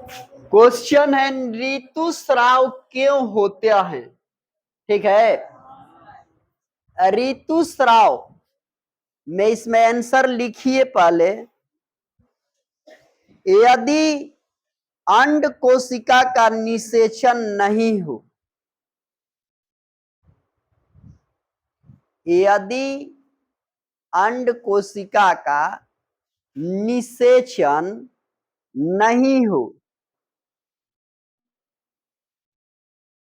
Question है ऋतुस्राव क्यों होते हैं। ठीक है, ऋतुस्राव में इसमें आंसर लिखिए पहले। यदि अंड कोशिका का निषेचन नहीं हो, यदि अंड कोशिका का निषेचन नहीं हो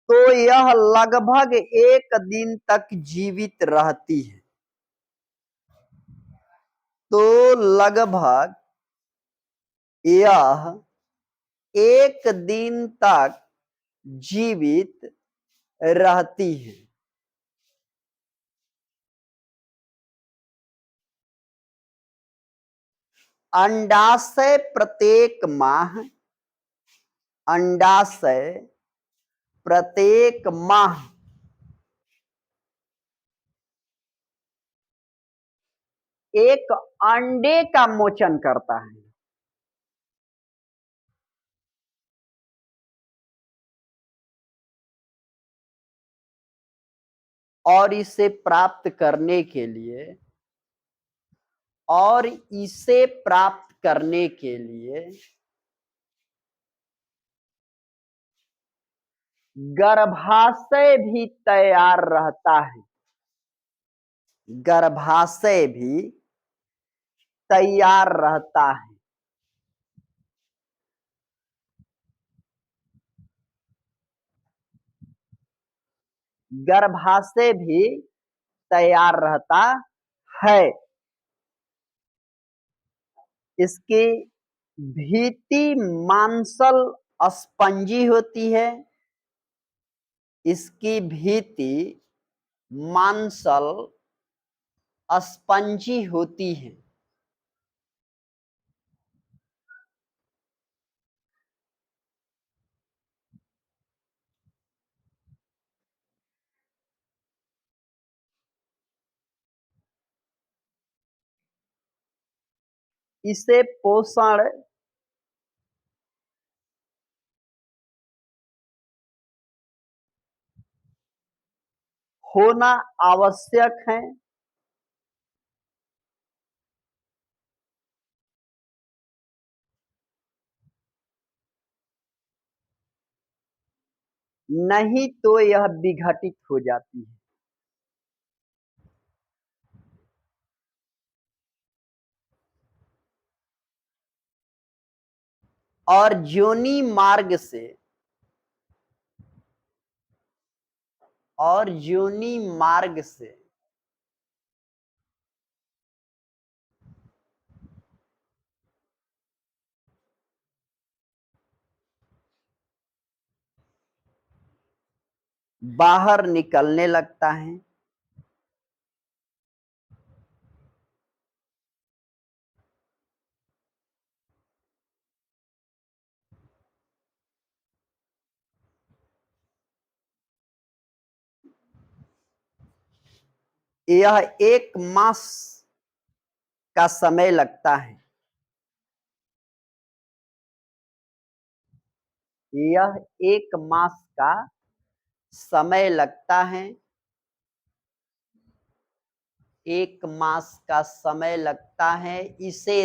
तो यह लगभग 1 दिन तक जीवित रहती है। तो लगभग यह 1 दिन तक जीवित रहती है। अंडाशय प्रत्येक माह, अंडाशय प्रत्येक माह एक अंडे का मोचन करता है। और इसे प्राप्त करने के लिए गर्भाशय भी तैयार रहता है। गर्भाशय भी तैयार रहता है। गर्भाशय भी तैयार रहता है। इसकी भीति मांसल स्पंजी होती है। इसकी भीति मांसल स्पंजी होती है। इसे पोषण होना आवश्यक है। नहीं तो यह विघटित हो जाती है। और योनि मार्ग से बाहर निकलने लगता है। यह 1 मास का समय लगता है। यह 1 मास का समय लगता है। 1 मास का समय लगता है। इसे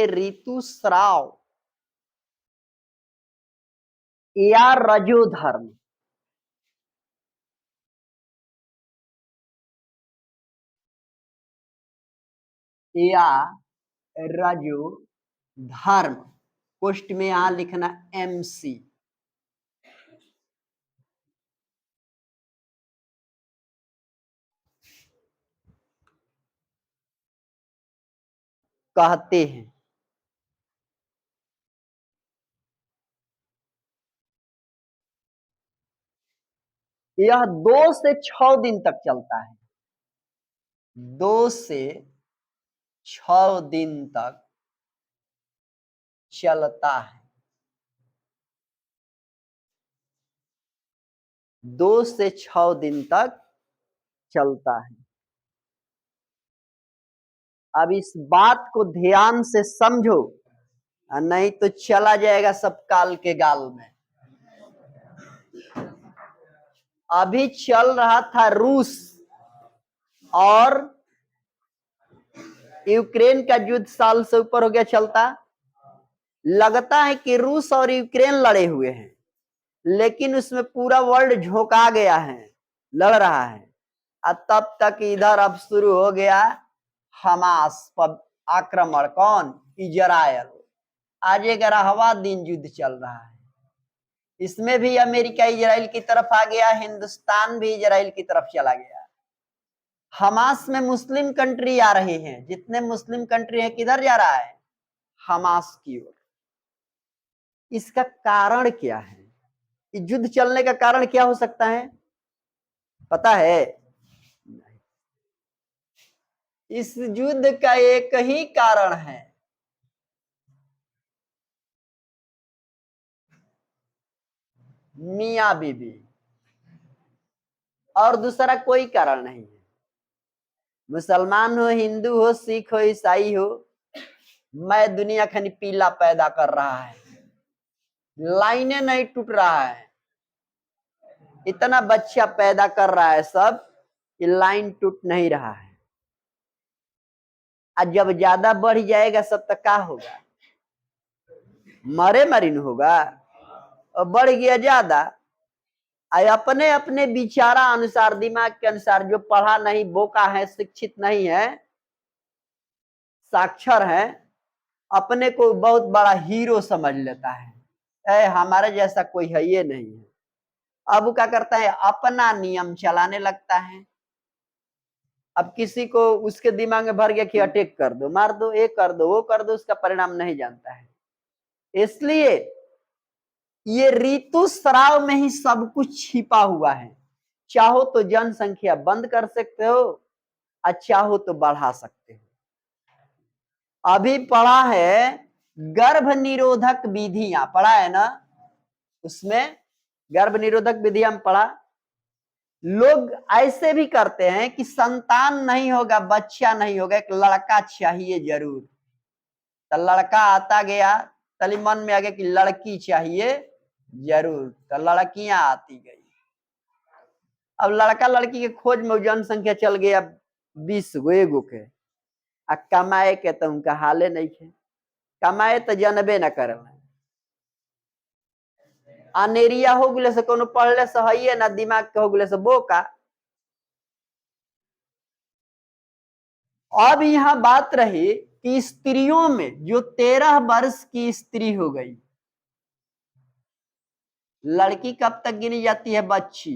ऋतुस्राव या रजोधर्म या रजोधर्म, पोस्ट में यहां लिखना MC कहते हैं। यह 2 से 6 दिन तक चलता है। 2 से 6 दिन तक चलता है। 2 से 6 दिन तक चलता है। अब इस बात को ध्यान से समझो, नहीं तो चला जाएगा सब काल के गाल में। अभी चल रहा था रूस और यूक्रेन का युद्ध, साल से ऊपर हो गया चलता। लगता है कि रूस और यूक्रेन लड़े हुए हैं, लेकिन उसमें पूरा वर्ल्ड झोंका गया है, लड़ रहा है। और तब तक इधर अब शुरू हो गया हमास पर आक्रमण। कौन? इजराइल। आज 11वां दिन युद्ध चल रहा है। इसमें भी अमेरिका इजराइल की तरफ आ गया, हिंदुस्तान भी इजराइल की तरफ चला गया। हमास में मुस्लिम कंट्री आ रहे हैं, जितने मुस्लिम कंट्री हैं किधर जा रहा है? हमास की ओर। इसका कारण क्या है? युद्ध चलने का कारण क्या हो सकता है, पता है? इस युद्ध का एक ही कारण है, मियां बीबी, और दूसरा कोई कारण नहीं है। मुसलमान हो, हिंदू हो, सिख हो, ईसाई हो, मैं दुनिया खनी पीला पैदा कर रहा है, लाइनें नहीं टूट रहा है। इतना बच्चा पैदा कर रहा है सब कि लाइन टूट नहीं रहा है। आज जब ज्यादा बढ़ जाएगा सब तो क्या होगा? मरे मरीन होगा। और बढ़ गया ज्यादा, अपने अपने विचारा अनुसार, दिमाग के अनुसार, जो पढ़ा नहीं, बोका है, शिक्षित नहीं है, साक्षर है, अपने को बहुत बड़ा हीरो समझ लेता है। हमारे जैसा कोई है ये नहीं है। अब क्या करता है? अपना नियम चलाने लगता है। अब किसी को उसके दिमाग में भर गया कि अटैक कर दो, मार दो, ये कर दो, वो कर दो, उसका परिणाम नहीं जानता है। इसलिए ये ऋतु स्राव में ही सब कुछ छिपा हुआ है। चाहो तो जनसंख्या बंद कर सकते हो और चाहो तो बढ़ा सकते हो। अभी पढ़ा है गर्भ निरोधक विधियां, पढ़ा है ना? उसमें गर्भ निरोधक विधियां पढ़ा। लोग ऐसे भी करते हैं कि संतान नहीं होगा, बच्चा नहीं होगा, एक लड़का चाहिए जरूर। तो लड़का आता गया, तली मन में आ गया कि लड़की चाहिए जरूर, तो लड़कियां आती गई। अब लड़का लड़की के खोज में जनसंख्या चल गया 20 गो, एगो के। आ कमाए के तो उनका हाले नहीं है। कमाए तो जनबे न कर, अनेरिया हो गए से, कोनो पढ़ले से है ना, दिमाग के हो गए से बोका। अब यहां बात रही कि स्त्रियों में जो 13 वर्ष की स्त्री हो गई, लड़की कब तक गिनी जाती है? बच्ची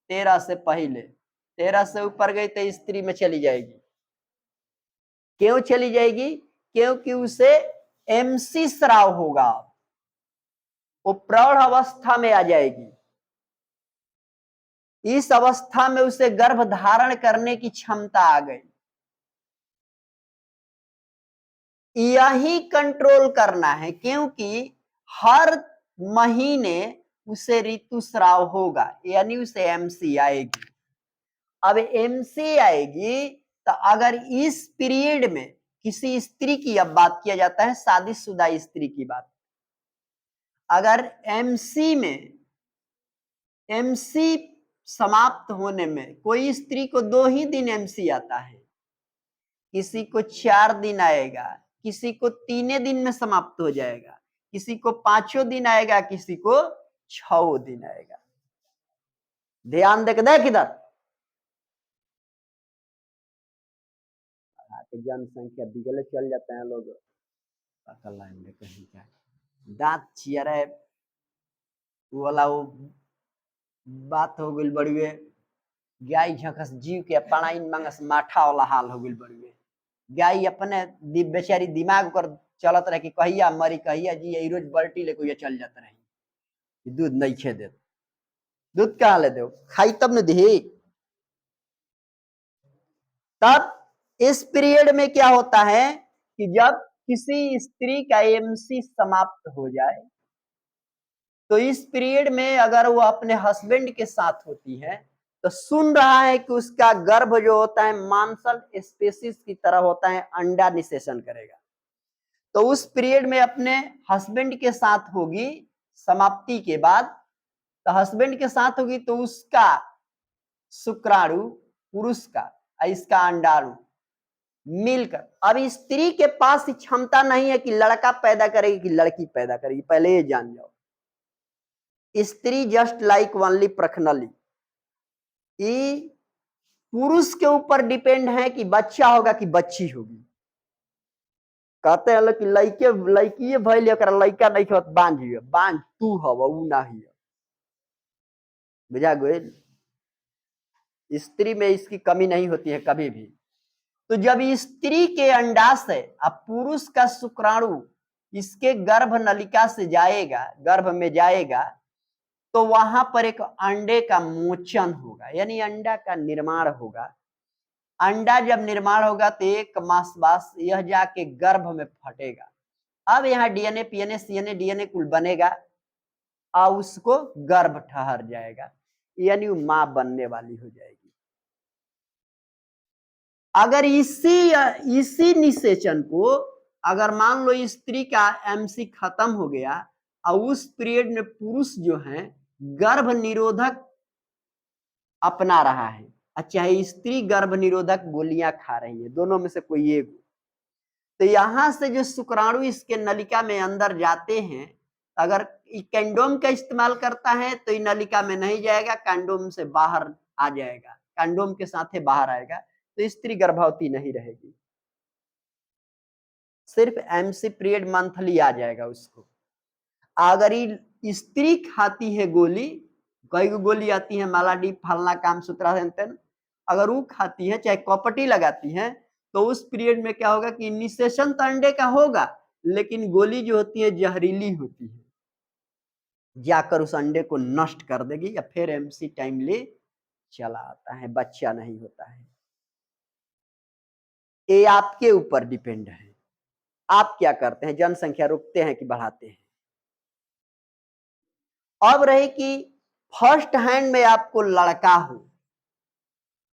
13 से पहले। 13 से ऊपर गई तो स्त्री में चली जाएगी। क्यों चली जाएगी? क्योंकि उसे एमसी स्राव होगा, वो प्रौढ़ अवस्था में आ जाएगी। इस अवस्था में उसे गर्भ धारण करने की क्षमता आ गई। यही कंट्रोल करना है, क्योंकि हर महीने उसे ऋतुस्राव होगा, यानी उसे एमसी आएगी। अब एमसी आएगी तो अगर इस पीरियड में किसी स्त्री की, अब बात किया जाता है शादीशुदा स्त्री की बात, अगर एमसी समाप्त होने में कोई स्त्री को 2 ही दिन एमसी आता है, किसी को 4 दिन आएगा, किसी को 3 दिन में समाप्त हो जाएगा, किसी को 5 दिन आएगा, किसी को 6 दिन आएगा। ध्यान देख इधर, जनसंख्या बिगड़े चल जाते हैं लोग, कहीं का दांत चियरे वाला वो बात हो गई बड़ुए। गाय झकस जीव के पणाइन मांगस माठा वाला हाल हो गई बड़ुए। गाय अपने बेचारी दिमाग पर चलत रहे कि कहिया मरी, कहिया जी, यही रोज बल्टी लेके ये चल जाता रही, दूध नहीं खे दे, दूध कहाँ ले दो, खाई तब न दी। तब इस पीरियड में क्या होता है कि जब किसी स्त्री का एमसी समाप्त हो जाए, तो इस पीरियड में अगर वो अपने हस्बैंड के साथ होती है तो सुन रहा है कि उसका गर्भ जो होता है मांसल स्पेसिस की तरह होता है, अंडा निषेचन करेगा। तो उस पीरियड में अपने हस्बैंड के साथ होगी, समाप्ति के बाद तो हस्बैंड के साथ होगी, तो उसका शुक्राणु पुरुष का इसका अंडाणु मिलकर, अब स्त्री के पास क्षमता नहीं है कि लड़का पैदा करेगी कि लड़की पैदा करेगी, पहले ये जान जाओ। स्त्री जस्ट लाइक ओनली प्रखनली, पुरुष के ऊपर डिपेंड है कि बच्चा होगा कि बच्ची होगी। कहते हैं कि लड़के लड़की भइल लड़का नहीं होत बांझ तू हव ऊ नहीं, बुझा गोयल। स्त्री में इसकी कमी नहीं होती है कभी भी। तो जब स्त्री के अंडाशय अब पुरुष का शुक्राणु इसके गर्भ नलिका से जाएगा, गर्भ में जाएगा, तो वहां पर एक अंडे का मोचन होगा, यानी अंडा का निर्माण होगा। अंडा जब निर्माण होगा तो एक मास बाद यह जाके गर्भ में फटेगा। अब यहाँ डीएनए पीएनए सीएनए डीएनए कुल बनेगा और उसको गर्भ ठहर जाएगा, यानी वो मां बनने वाली हो जाएगी। अगर इसी निषेचन को अगर मान लो स्त्री का एमसी खत्म हो गया और उस पीरियड में पुरुष जो है गर्भ निरोधक अपना रहा है, चाहे स्त्री गर्भ निरोधक गोलियां खा रही है, दोनों में से कोई एक, तो यहां से जो शुक्राणु इसके नलिका में अंदर जाते हैं, अगर कंडोम का इस्तेमाल करता है तो नलिका में नहीं जाएगा, कंडोम से बाहर आ जाएगा, कंडोम के साथ बाहर आएगा, तो स्त्री गर्भवती नहीं रहेगी, सिर्फ एमसी पीरियड मंथली आ जाएगा उसको। अगर स्त्री खाती है गोली, कई गोली आती है मालाडी फलना काम सूत्रा, अगर वो खाती है चाहे कॉपर्टी लगाती है, तो उस पीरियड में क्या होगा कि निषेचन तो अंडे का होगा, लेकिन गोली जो होती है जहरीली होती है, जाकर उस अंडे को नष्ट कर देगी, या फिर एमसी टाइमली चला आता है, बच्चा नहीं होता है। ये आपके ऊपर डिपेंड है, आप क्या करते हैं, जनसंख्या रोकते हैं कि बढ़ाते हैं। अब रही कि फर्स्ट हैंड में आपको लड़का हो,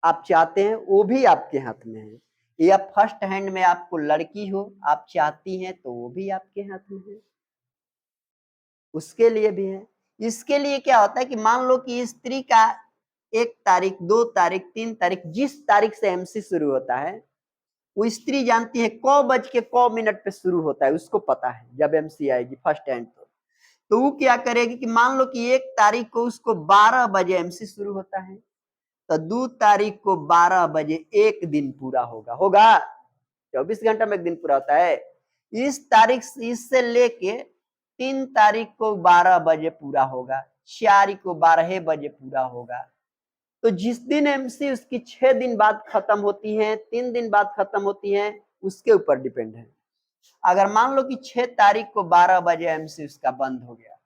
आप चाहते हैं, वो भी आपके हाथ में है, या फर्स्ट हैंड में आपको लड़की हो आप चाहती हैं, तो वो भी आपके हाथ में है, उसके लिए भी है। इसके लिए क्या होता है कि मान लो कि स्त्री का 1 तारीख 2 तारीख 3 तारीख जिस तारीख से एमसी शुरू होता है, वो स्त्री जानती है क बज के क मिनट पे शुरू होता है, उसको पता है जब एमसी आएगी फर्स्ट हैंड। तो वो क्या करेगी कि मान लो कि 1 तारीख को उसको 12 बजे एमसी शुरू होता है, तो 2 तारीख को 12 बजे एक दिन पूरा होगा 24 घंटा में एक दिन पूरा होता है। इस तारीख इससे लेके 3 तारीख को 12 बजे पूरा होगा, 4 को 12 बजे पूरा होगा। तो जिस दिन एमसी उसकी 6 दिन बाद खत्म होती है, 3 दिन बाद खत्म होती है, उसके ऊपर डिपेंड है। अगर मान लो कि 6 तारीख को 12 बजे एमसी उसका बंद हो गया,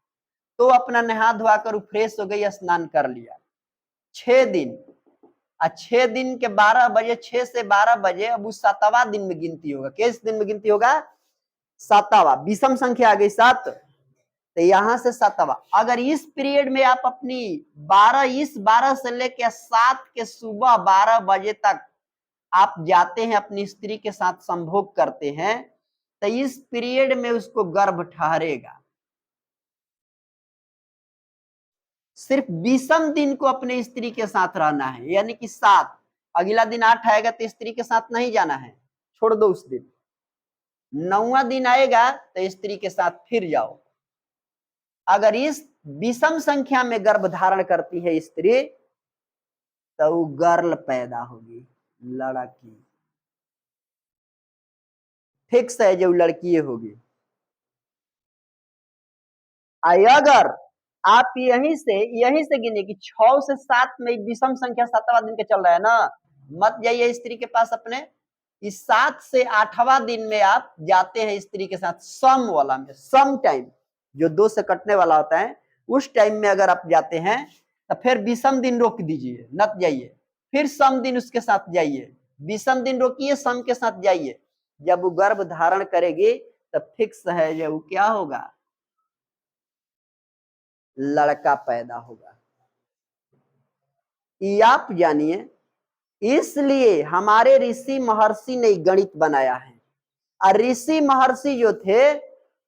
तो अपना नहा धोआ कर फ्रेश हो गई, स्नान कर लिया, 6 दिन 6 दिन के 12 बजे, 6 से 12 बजे, अब उस 7वां दिन में गिनती होगा। किस दिन में गिनती होगा? 7वां, विषम संख्या आ गई 7, तो यहां से 7वां। अगर इस पीरियड में आप अपनी 12 से लेकर 7 के सुबह 12 बजे तक आप जाते हैं अपनी स्त्री के साथ संभोग करते हैं, तो इस पीरियड में उसको गर्भ ठहरेगा। सिर्फ 20 दिन को अपने स्त्री के साथ रहना है, यानी कि 7, अगला दिन 8 आएगा तो स्त्री के साथ नहीं जाना है, छोड़ दो उस दिन। 9वां दिन आएगा तो स्त्री के साथ फिर जाओ। अगर इस विषम संख्या में गर्भ धारण करती है स्त्री, तो वो गर्ल पैदा होगी, लड़की फिक्स है, जो लड़की होगी। अगर आप यहीं से गिने कि 6 से 7 में विषम संख्या 7वां दिन के चल रहा है ना, मत जाइए स्त्री के पास अपने, इस 7 से 8वां दिन में आप जाते हैं स्त्री के साथ सम वाला में, सम टाइम जो 2 से कटने वाला होता है, उस टाइम में अगर आप जाते हैं, तो फिर विषम दिन रोक दीजिए, मत जाइए, फिर सम दिन उसके साथ जाइए, विषम दिन रोकिए, सम के साथ जाइए। जब वो गर्भ धारण करेगी तब फिक्स है जो वो क्या होगा, लड़का पैदा होगा। ये आप जानिए, इसलिए हमारे ऋषि महर्षि ने गणित बनाया है। और ऋषि महर्षि जो थे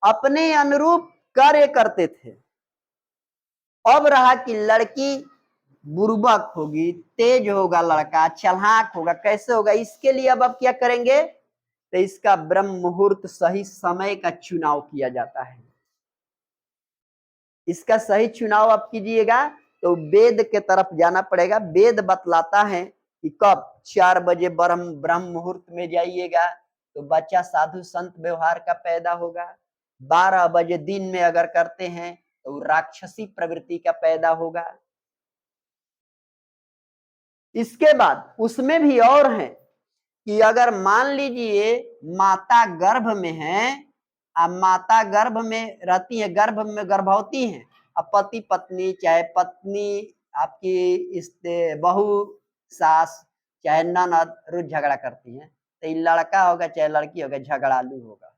अपने अनुरूप कार्य करते थे। अब रहा कि लड़की बुर्बक होगी, तेज होगा, लड़का चालाक होगा, कैसे होगा, इसके लिए अब क्या करेंगे, तो इसका ब्रह्म मुहूर्त सही समय का चुनाव किया जाता है। इसका सही चुनाव आप कीजिएगा तो वेद के तरफ जाना पड़ेगा। वेद बतलाता है कि कब 4 बजे ब्रह्म मुहूर्त में जाइएगा तो बच्चा साधु संत व्यवहार का पैदा होगा। 12 बजे दिन में अगर करते हैं तो राक्षसी प्रवृत्ति का पैदा होगा। इसके बाद उसमें भी और है कि अगर मान लीजिए माता गर्भ में है, अब माता गर्भ में रहती है, गर्भ में गर्भवती है, अब पति पत्नी, चाहे पत्नी आपकी इस बहू सास चाहे ननद रोज झगड़ा करती है, तो ये लड़का होगा चाहे लड़की होगा झगड़ालू होगा,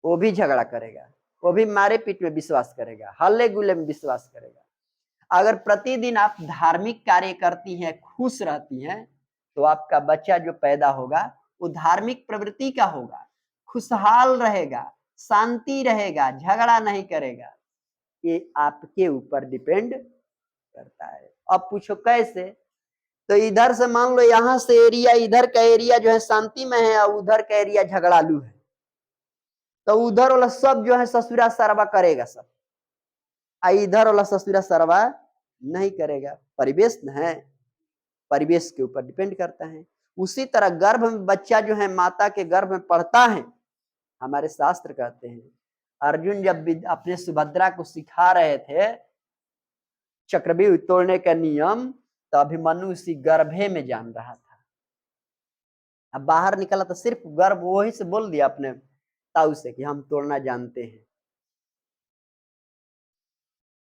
वो भी झगड़ा करेगा, वो भी मारे पीट में विश्वास करेगा, हल्ले गुल्ले में विश्वास करेगा। अगर प्रतिदिन आप धार्मिक कार्य करती हैं, खुश रहती हैं, तो आपका बच्चा जो पैदा होगा वो धार्मिक प्रवृत्ति का होगा, खुशहाल रहेगा, शांति रहेगा, झगड़ा नहीं करेगा। ये आपके ऊपर डिपेंड करता है। अब पूछो कैसे, तो इधर से मान लो यहां से एरिया, इधर का एरिया जो है शांति में है और उधर का एरिया झगड़ालू है, तो उधर वाला सब जो है ससुरा सरवा करेगा सब, इधर वाला ससुरा सरवा नहीं करेगा। परिवेश है, परिवेश के ऊपर डिपेंड करता है। उसी तरह गर्भ में बच्चा जो है माता के गर्भ में पढ़ता है। हमारे शास्त्र कहते हैं अर्जुन जब अपने सुभद्रा को सिखा रहे थे चक्रव्यूह तोड़ने का नियम, तो अभिमन्यु उसी गर्भे में जान रहा था। अब बाहर निकला तो सिर्फ गर्भ वही से बोल दिया अपने ताऊ से कि हम तोड़ना जानते हैं।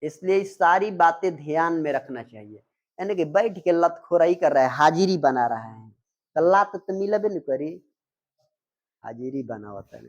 इसलिए सारी बातें ध्यान में रखना चाहिए। यानी कि बैठ के लतखोराई कर रहा है, हाजिरी बना रहा है, तो लात तो मिलबे नहीं करी, हाजिरी बनावत है।